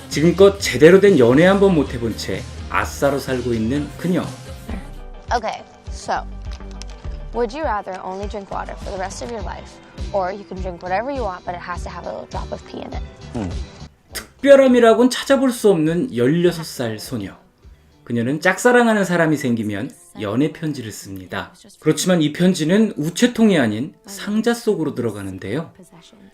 지금껏 제대로 된 연애 한 번 못 해본 채 아싸로 살고 있는 그녀. Okay, so would you rather only drink water for the rest of your life, or you can drink whatever you want, but it has to have a little drop of pee in it? 특별함이라곤 찾아볼 수 없는 16살 소녀. 그녀는 짝사랑하는 사람이 생기면 연애 편지를 씁니다. 그렇지만 이 편지는 우체통이 아닌 상자 속으로 들어가는데요.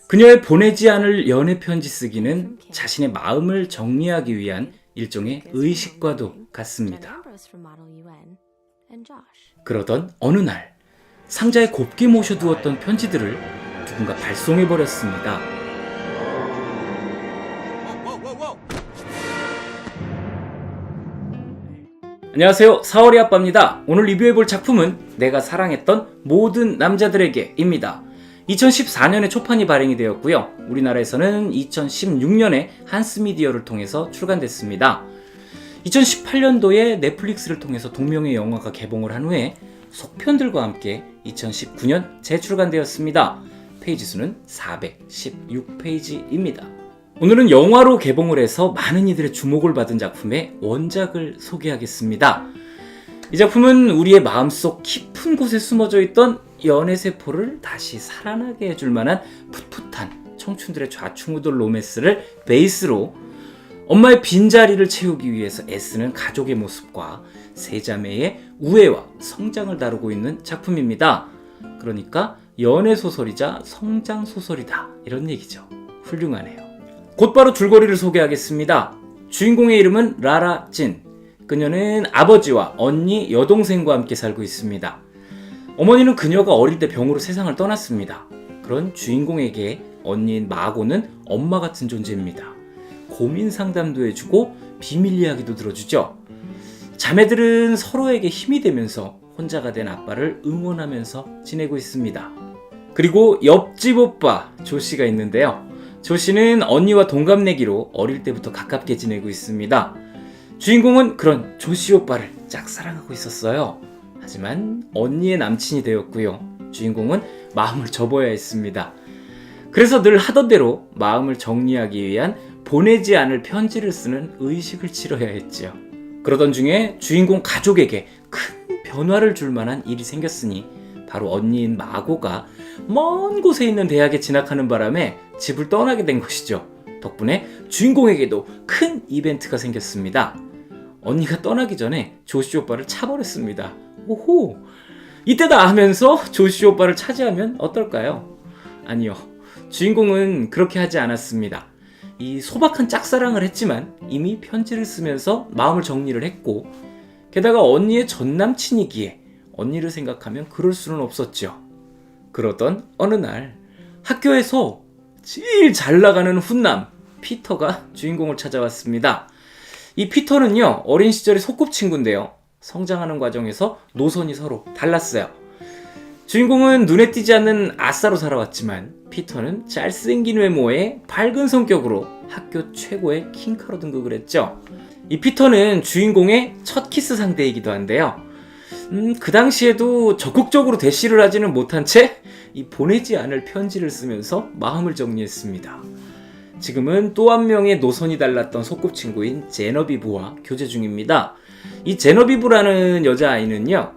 그녀의 보내지 않을 연애 편지 쓰기는 자신의 마음을 정리하기 위한 일종의 의식과도 같습니다. 그러던 어느 날 상자에 곱게 모셔두었던 편지들을 누군가 발송해버렸습니다. 안녕하세요, 4월의 아빠입니다. 오늘 리뷰해볼 작품은 내가 사랑했던 모든 남자들에게입니다. 2014년에 초판이 발행이 되었고요. 우리나라에서는 2016년에 한스미디어를 통해서 출간됐습니다. 2018년도에 넷플릭스를 통해서 동명의 영화가 개봉을 한 후에 속편들과 함께 2019년 재출간되었습니다. 페이지 수는 416페이지입니다. 오늘은 영화로 개봉을 해서 많은 이들의 주목을 받은 작품의 원작을 소개하겠습니다. 이 작품은 우리의 마음속 깊은 곳에 숨어져 있던 연애세포를 다시 살아나게 해줄 만한 풋풋한 청춘들의 좌충우돌 로맨스를 베이스로 엄마의 빈자리를 채우기 위해서 애쓰는 가족의 모습과 세 자매의 우애와 성장을 다루고 있는 작품입니다. 그러니까 연애소설이자 성장소설이다, 이런 얘기죠. 훌륭하네요. 곧바로 줄거리를 소개하겠습니다. 주인공의 이름은 라라 진. 그녀는 아버지와 언니, 여동생과 함께 살고 있습니다. 어머니는 그녀가 어릴 때 병으로 세상을 떠났습니다. 그런 주인공에게 언니인 마고는 엄마 같은 존재입니다. 고민 상담도 해주고 비밀 이야기도 들어주죠. 자매들은 서로에게 힘이 되면서 혼자가 된 아빠를 응원하면서 지내고 있습니다. 그리고 옆집 오빠 조씨가 있는데요. 조씨는 언니와 동갑내기로 어릴 때부터 가깝게 지내고 있습니다. 주인공은 그런 조씨 오빠를 짝사랑하고 있었어요. 하지만 언니의 남친이 되었고요. 주인공은 마음을 접어야 했습니다. 그래서 늘 하던 대로 마음을 정리하기 위한 보내지 않을 편지를 쓰는 의식을 치러야 했죠. 그러던 중에 주인공 가족에게 큰 변화를 줄 만한 일이 생겼으니 바로 언니인 마고가 먼 곳에 있는 대학에 진학하는 바람에 집을 떠나게 된 것이죠. 덕분에 주인공에게도 큰 이벤트가 생겼습니다. 언니가 떠나기 전에 조시 오빠를 차버렸습니다. 오호, 이때다 하면서 조시 오빠를 차지하면 어떨까요? 아니요, 주인공은 그렇게 하지 않았습니다. 이 소박한 짝사랑을 했지만 이미 편지를 쓰면서 마음을 정리를 했고, 게다가 언니의 전남친이기에 언니를 생각하면 그럴 수는 없었죠. 그러던 어느 날 학교에서 제일 잘 나가는 훈남 피터가 주인공을 찾아왔습니다. 이 피터는요, 어린 시절의 소꿉친구인데요. 성장하는 과정에서 노선이 서로 달랐어요. 주인공은 눈에 띄지 않는 아싸로 살아왔지만 피터는 잘생긴 외모에 밝은 성격으로 학교 최고의 킹카로 등극을 했죠. 이 피터는 주인공의 첫 키스 상대이기도 한데요. 그 당시에도 적극적으로 대시를 하지는 못한 채 이 보내지 않을 편지를 쓰면서 마음을 정리했습니다. 지금은 또 한 명의 노선이 달랐던 소꿉친구인 제너비브와 교제 중입니다. 이 제너비브라는 여자아이는요,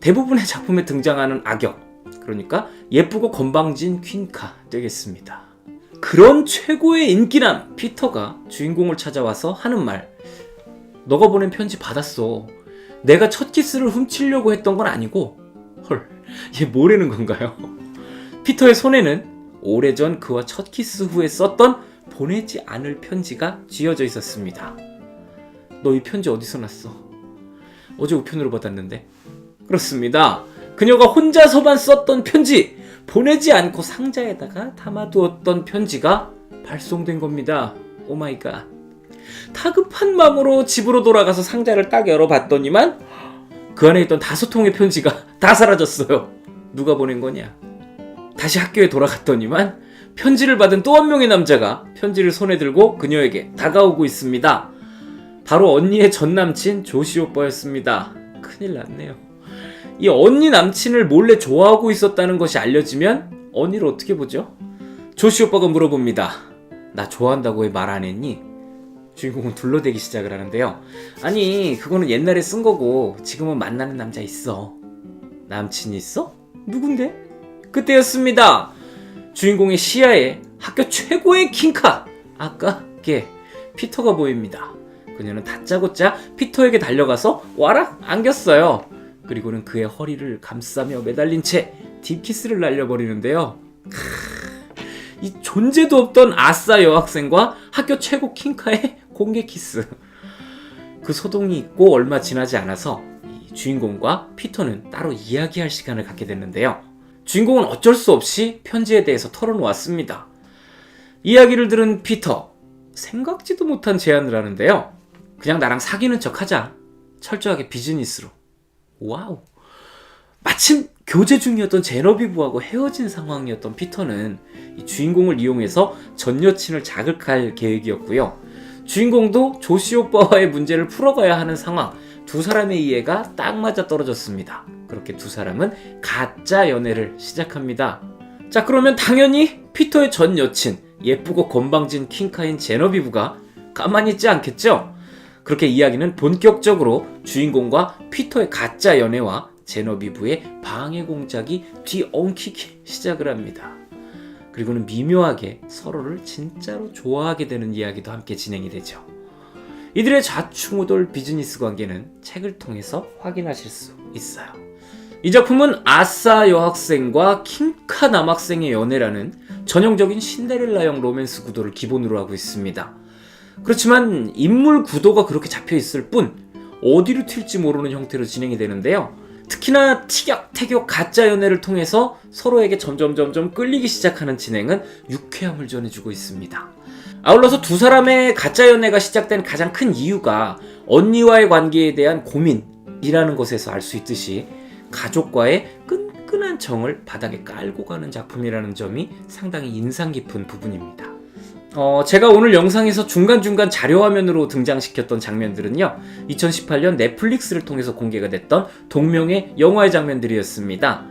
대부분의 작품에 등장하는 악역, 그러니까 예쁘고 건방진 퀸카 되겠습니다. 그런 최고의 인기남 피터가 주인공을 찾아와서 하는 말, 너가 보낸 편지 받았어. 내가 첫 키스를 훔치려고 했던 건 아니고, 헐, 얘 뭐라는 건가요? 피터의 손에는 오래전 그와 첫 키스 후에 썼던 보내지 않을 편지가 쥐어져 있었습니다. 너 이 편지 어디서 났어? 어제 우편으로 받았는데. 그렇습니다. 그녀가 혼자서만 썼던 편지, 보내지 않고 상자에다가 담아두었던 편지가 발송된 겁니다. 오마이갓. 다급한 마음으로 집으로 돌아가서 상자를 딱 열어봤더니만 그 안에 있던 5통의 편지가 다 사라졌어요. 누가 보낸 거냐? 다시 학교에 돌아갔더니만 편지를 받은 또 한 명의 남자가 편지를 손에 들고 그녀에게 다가오고 있습니다. 바로 언니의 전남친 조시 오빠였습니다. 큰일 났네요. 이 언니 남친을 몰래 좋아하고 있었다는 것이 알려지면 언니를 어떻게 보죠? 조시 오빠가 물어봅니다. 나 좋아한다고 왜 말 안 했니? 주인공은 둘러대기 시작을 하는데요. 아니, 그거는 옛날에 쓴 거고 지금은 만나는 남자 있어. 남친이 있어? 누군데? 그때였습니다. 주인공의 시야에 학교 최고의 킹카, 아까 걔 피터가 보입니다. 그녀는 다짜고짜 피터에게 달려가서 와락 안겼어요. 그리고는 그의 허리를 감싸며 매달린 채 딥키스를 날려버리는데요. 이 존재도 없던 아싸 여학생과 학교 최고 킹카의 공개 키스. 그 소동이 있고 얼마 지나지 않아서 이 주인공과 피터는 따로 이야기할 시간을 갖게 됐는데요. 주인공은 어쩔 수 없이 편지에 대해서 털어놓았습니다. 이야기를 들은 피터, 생각지도 못한 제안을 하는데요. 그냥 나랑 사귀는 척 하자. 철저하게 비즈니스로. 와우. 마침 교제 중이었던 제너비브하고 헤어진 상황이었던 피터는 이 주인공을 이용해서 전 여친을 자극할 계획이었고요. 주인공도 조시 오빠와의 문제를 풀어가야 하는 상황. 두 사람의 이해가 딱 맞아 떨어졌습니다. 그렇게 두 사람은 가짜 연애를 시작합니다. 자, 그러면 당연히 피터의 전 여친, 예쁘고 건방진 킹카인 제너비브가 가만히 있지 않겠죠? 그렇게 이야기는 본격적으로 주인공과 피터의 가짜 연애와 제너비브의 방해 공작이 뒤엉키기 시작을 합니다. 그리고는 미묘하게 서로를 진짜로 좋아하게 되는 이야기도 함께 진행이 되죠. 이들의 좌충우돌 비즈니스 관계는 책을 통해서 확인하실 수 있어요. 이 작품은 아싸 여학생과 킹카 남학생의 연애라는 전형적인 신데렐라형 로맨스 구도를 기본으로 하고 있습니다. 그렇지만 인물 구도가 그렇게 잡혀있을 뿐 어디로 튈지 모르는 형태로 진행이 되는데요. 특히나 티격태격 가짜 연애를 통해서 서로에게 점점 끌리기 시작하는 진행은 유쾌함을 전해주고 있습니다. 아울러서 두 사람의 가짜 연애가 시작된 가장 큰 이유가 언니와의 관계에 대한 고민이라는 것에서 알 수 있듯이 가족과의 끈끈한 정을 바닥에 깔고 가는 작품이라는 점이 상당히 인상 깊은 부분입니다. 제가 오늘 영상에서 중간중간 자료화면으로 등장시켰던 장면들은요, 2018년 넷플릭스를 통해서 공개가 됐던 동명의 영화의 장면들이었습니다.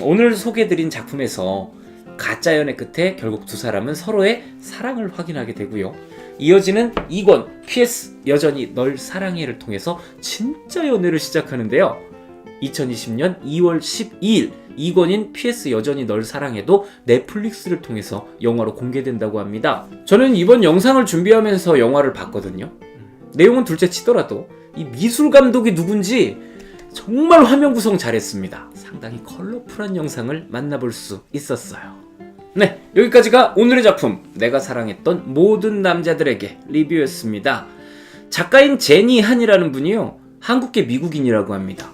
오늘 소개해드린 작품에서 가짜 연애 끝에 결국 두 사람은 서로의 사랑을 확인하게 되고요. 이어지는 2권 PS 여전히 널 사랑해를 통해서 진짜 연애를 시작하는데요. 2020년 2월 12일 2권인 PS 여전히 널 사랑해도 넷플릭스를 통해서 영화로 공개된다고 합니다. 저는 이번 영상을 준비하면서 영화를 봤거든요. 내용은 둘째 치더라도 이 미술 감독이 누군지 정말 화면 구성 잘했습니다. 상당히 컬러풀한 영상을 만나볼 수 있었어요. 네, 여기까지가 오늘의 작품 내가 사랑했던 모든 남자들에게 리뷰였습니다. 작가인 제니 한이라는 분이요, 한국계 미국인이라고 합니다.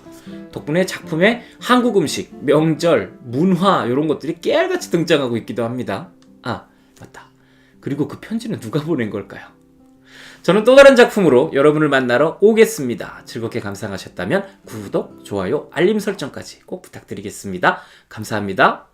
덕분에 작품에 한국 음식, 명절, 문화 이런 것들이 깨알같이 등장하고 있기도 합니다. 아, 맞다. 그리고 그 편지는 누가 보낸 걸까요? 저는 또 다른 작품으로 여러분을 만나러 오겠습니다. 즐겁게 감상하셨다면 구독, 좋아요, 알림 설정까지 꼭 부탁드리겠습니다. 감사합니다.